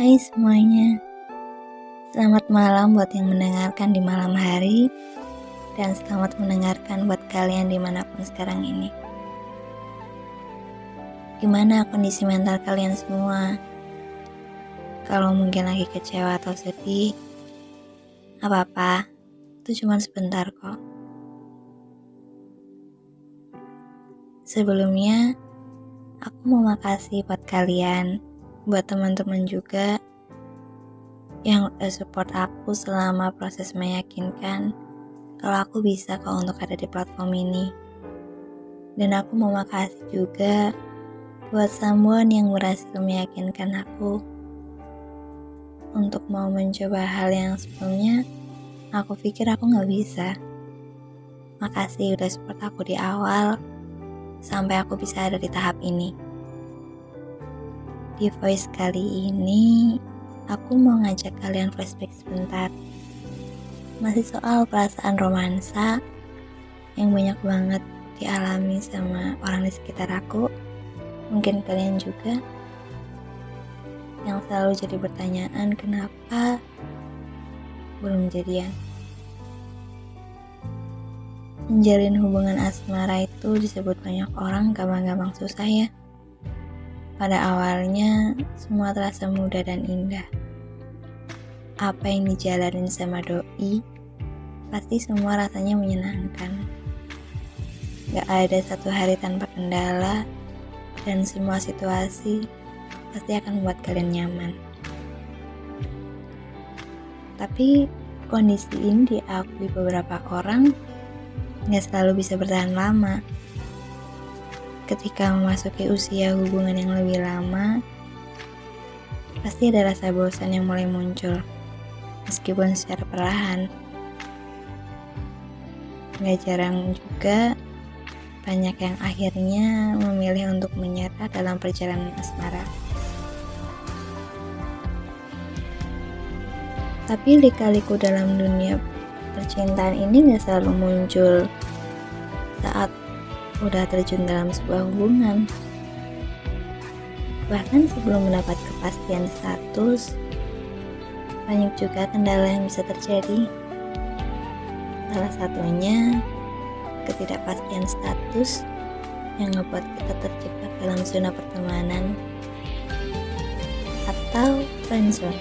Hai semuanya, selamat malam buat yang mendengarkan di malam hari, dan selamat mendengarkan buat kalian dimanapun sekarang ini. Gimana kondisi mental kalian semua? Kalau mungkin lagi kecewa atau sedih, apa-apa, itu cuma sebentar kok. Sebelumnya, aku mau makasih buat kalian, buat teman-teman juga yang udah support aku selama proses meyakinkan kalau aku bisa kok untuk ada di platform ini. Dan aku mau makasih juga buat someone yang berhasil meyakinkan aku untuk mau mencoba hal yang sebelumnya aku pikir aku gak bisa. Makasih udah support aku di awal sampai aku bisa ada di tahap ini. Di voice kali ini aku mau ngajak kalian flashback sebentar. Masih soal perasaan romansa yang banyak banget dialami sama orang di sekitar aku. Mungkin kalian juga yang selalu jadi pertanyaan kenapa belum jadian. Menjalin hubungan asmara itu disebut banyak orang gampang-gampang susah ya. Pada awalnya semua terasa mudah dan indah. Apa yang dijalanin sama doi pasti semua rasanya menyenangkan. Gak ada satu hari tanpa kendala, dan semua situasi pasti akan membuat kalian nyaman. Tapi kondisi ini diakui beberapa orang gak selalu bisa bertahan lama. Ketika memasuki usia hubungan yang lebih lama, pasti ada rasa bosan yang mulai muncul, meskipun secara perlahan. Gak jarang juga banyak yang akhirnya memilih untuk menyerah dalam perjalanan asmara. Tapi lika-liku dalam dunia percintaan ini gak selalu muncul saat udah terjun dalam sebuah hubungan. Bahkan sebelum mendapat kepastian status, banyak juga kendala yang bisa terjadi. Salah satunya ketidakpastian status yang ngebuat kita terjebak dalam zona pertemanan atau friendzone.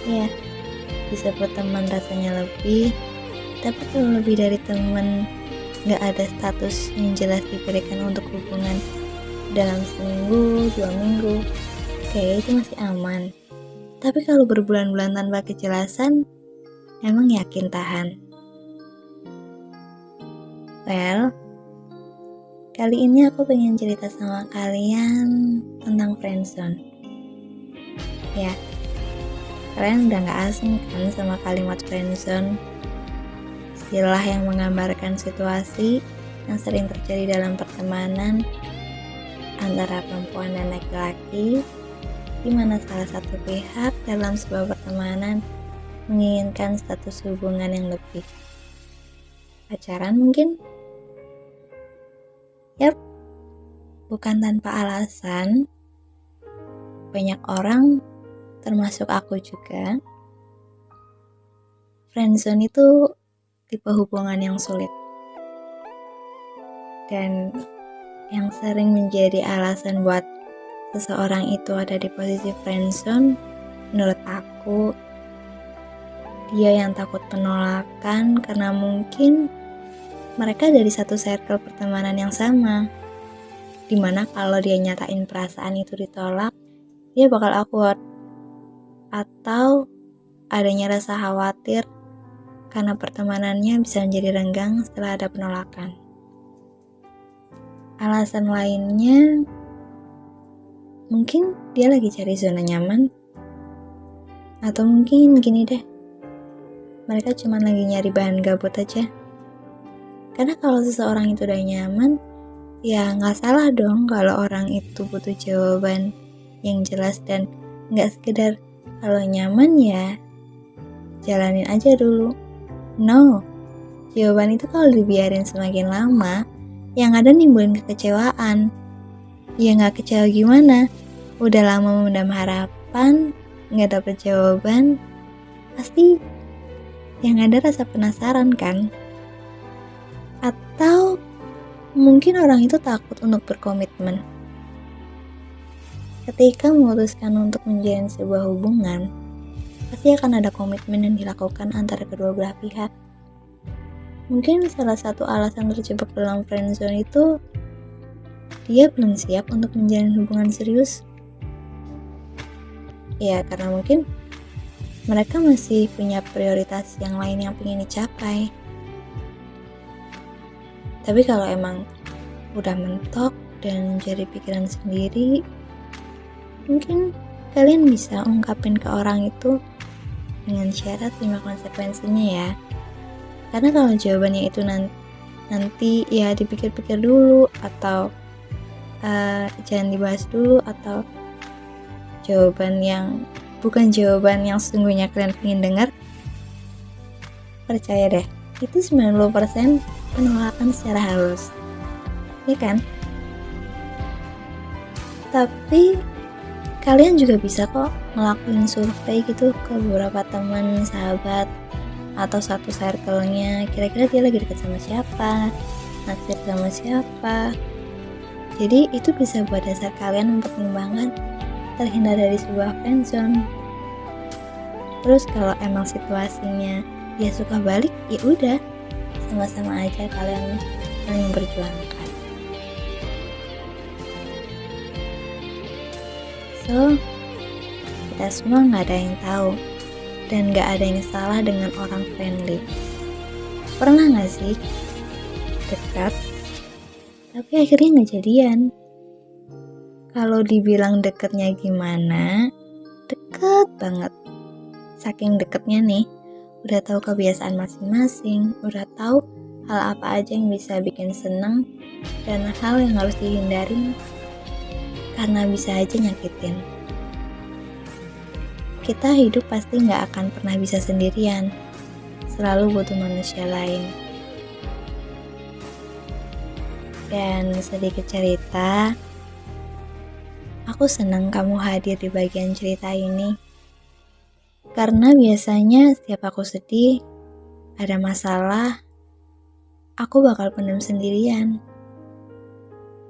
Ya, disebut teman rasanya lebih, tapi kalau lebih dari teman, gak ada status yang jelas diberikan untuk hubungan dalam seminggu, 2 minggu, kayaknya itu masih aman. Tapi kalau berbulan-bulan tanpa kejelasan, emang yakin tahan? Well, kali ini aku pengen cerita sama kalian tentang friendzone. Ya, kalian udah gak asing kan sama kalimat friendzone? Istilah yang menggambarkan situasi yang sering terjadi dalam pertemanan antara perempuan dan laki-laki, di mana salah satu pihak dalam sebuah pertemanan menginginkan status hubungan yang lebih. Pacaran mungkin? Yap, bukan tanpa alasan. Banyak orang, termasuk aku juga, friendzone itu tipe hubungan yang sulit. Dan yang sering menjadi alasan buat seseorang itu ada di posisi friendzone, menurut aku, dia yang takut penolakan karena mungkin mereka dari satu circle pertemanan yang sama, dimana kalau dia nyatain perasaan itu ditolak, dia bakal awkward. Atau adanya rasa khawatir karena pertemanannya bisa menjadi renggang setelah ada penolakan. Alasan lainnya, mungkin dia lagi cari zona nyaman. Atau mungkin gini deh, mereka cuma lagi nyari bahan gabut aja. Karena kalau seseorang itu udah nyaman, ya gak salah dong kalau orang itu butuh jawaban yang jelas dan gak sekedar kalau nyaman ya jalanin aja dulu. No, jawaban itu kalau dibiarin semakin lama, yang ada nimbulin kekecewaan. Ya gak kecewa gimana? Udah lama memendam kapan, nggak dapet jawaban, pasti yang ada rasa penasaran kan? Atau mungkin orang itu takut untuk berkomitmen. Ketika memutuskan untuk menjalin sebuah hubungan, pasti akan ada komitmen yang dilakukan antara kedua belah pihak. Mungkin salah satu alasan terjebak dalam friendzone itu dia belum siap untuk menjalin hubungan serius. Ya, karena mungkin mereka masih punya prioritas yang lain yang ingin dicapai. Tapi kalau emang udah mentok dan jadi pikiran sendiri, mungkin kalian bisa ungkapin ke orang itu dengan syarat 5 konsekuensinya ya. Karena kalau jawabannya itu nanti ya dipikir-pikir dulu, atau jangan dibahas dulu, atau jawaban yang bukan jawaban yang sesungguhnya kalian ingin dengar, percaya deh, itu 90% penolakan secara halus, ya kan? Tapi kalian juga bisa kok ngelakuin survei gitu ke beberapa teman, sahabat, atau satu circle-nya, kira-kira dia lagi dekat sama siapa, naksir sama siapa. Jadi itu bisa buat dasar kalian mempertimbangkan terhindar dari sebuah friendzone. Terus kalau emang situasinya dia suka balik, ya udah, sama-sama aja kalian saling berjuangkan. So, kita semua nggak ada yang tahu dan nggak ada yang salah dengan orang friendly. Pernah nggak sih dekat tapi akhirnya nggak jadian? Kalau dibilang deketnya gimana, deket banget. Saking deketnya nih, udah tahu kebiasaan masing-masing, udah tahu hal apa aja yang bisa bikin seneng dan hal yang harus dihindarin karena bisa aja nyakitin. Kita hidup pasti nggak akan pernah bisa sendirian, selalu butuh manusia lain. Dan sedikit cerita, aku senang kamu hadir di bagian cerita ini. Karena biasanya setiap aku sedih, ada masalah, aku bakal pendam sendirian.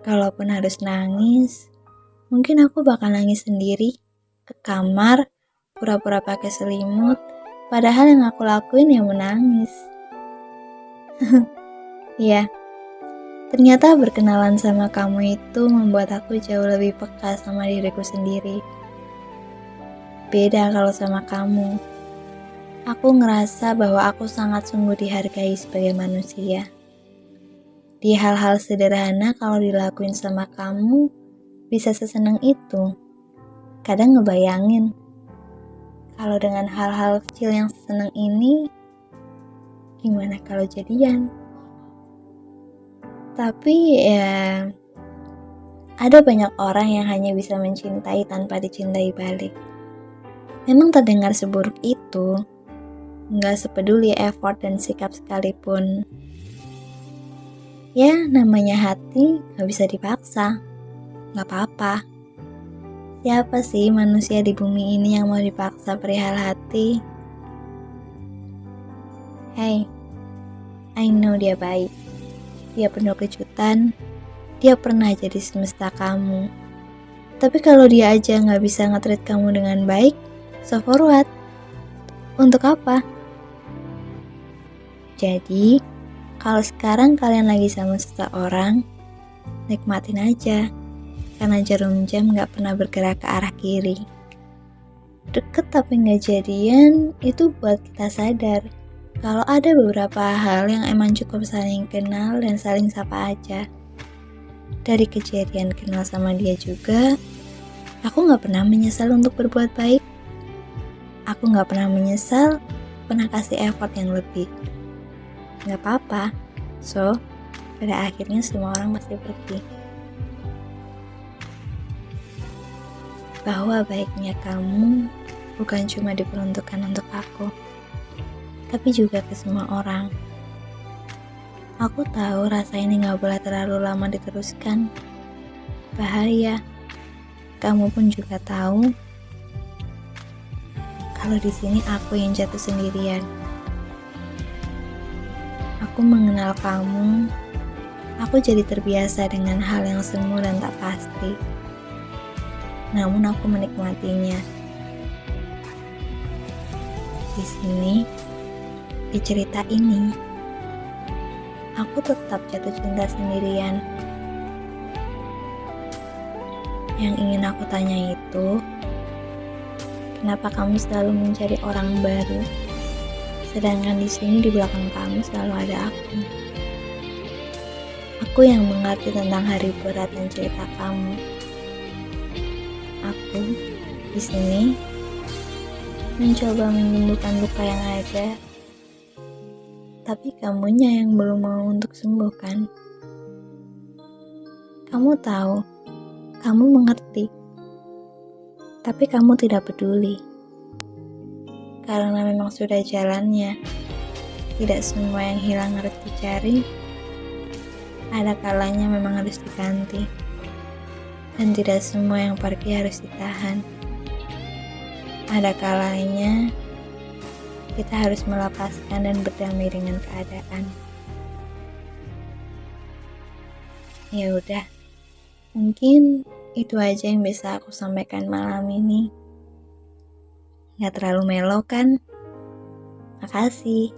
Kalaupun harus nangis, mungkin aku bakal nangis sendiri ke kamar, pura-pura pakai selimut, padahal yang aku lakuin ya menangis. Iya, ternyata berkenalan sama kamu itu membuat aku jauh lebih peka sama diriku sendiri. Beda kalau sama kamu. Aku ngerasa bahwa aku sangat sungguh dihargai sebagai manusia. Di hal-hal sederhana kalau dilakuin sama kamu, bisa seseneng itu. Kadang ngebayangin, kalau dengan hal-hal kecil yang seneng ini, gimana kalau jadian? Tapi ya, ada banyak orang yang hanya bisa mencintai tanpa dicintai balik. Memang terdengar seburuk itu, nggak sepeduli effort dan sikap sekalipun. Ya, namanya hati nggak bisa dipaksa, nggak apa-apa. Siapa sih manusia di bumi ini yang mau dipaksa perihal hati? Hey, I know dia baik. Dia penuh kejutan. Dia pernah jadi semesta kamu. Tapi kalau dia aja nggak bisa nge-treat kamu dengan baik, so for what? Untuk apa? Jadi, kalau sekarang kalian lagi sama seseorang, nikmatin aja. Karena jarum jam gak pernah bergerak ke arah kiri. Deket tapi gak jadian, itu buat kita sadar kalau ada beberapa hal yang emang cukup saling kenal dan saling sapa aja. Dari kejadian kenal sama dia juga, aku gak pernah menyesal untuk berbuat baik. Aku gak pernah menyesal pernah kasih effort yang lebih. Gak apa-apa, so pada akhirnya semua orang pasti pergi. Bahwa baiknya kamu bukan cuma diperuntukkan untuk aku, tapi juga ke semua orang. Aku tahu rasa ini gak boleh terlalu lama diteruskan. Bahaya. Kamu pun juga tahu kalau di sini aku yang jatuh sendirian. Aku mengenal kamu, aku jadi terbiasa dengan hal yang semu dan tak pasti. Namun aku menikmatinya. Di sini, di cerita ini, aku tetap jatuh cinta sendirian. Yang ingin aku tanya itu, kenapa kamu selalu mencari orang baru, sedangkan di sini di belakang kamu selalu ada aku. Aku yang mengerti tentang hari berat dan cerita kamu. Aku di sini mencoba menyembuhkan luka yang ada, tapi kamunya yang belum mau untuk sembuh kan? Kamu tahu, kamu mengerti, tapi kamu tidak peduli. Karena memang sudah jalannya, tidak semua yang hilang harus dicari, ada kalanya memang harus diganti. Dan tidak semua yang pergi harus ditahan. Ada kalanya kita harus melepaskan dan berdamai dengan keadaan. Ya udah, mungkin itu aja yang bisa aku sampaikan malam ini. Gak terlalu melo kan? Makasih.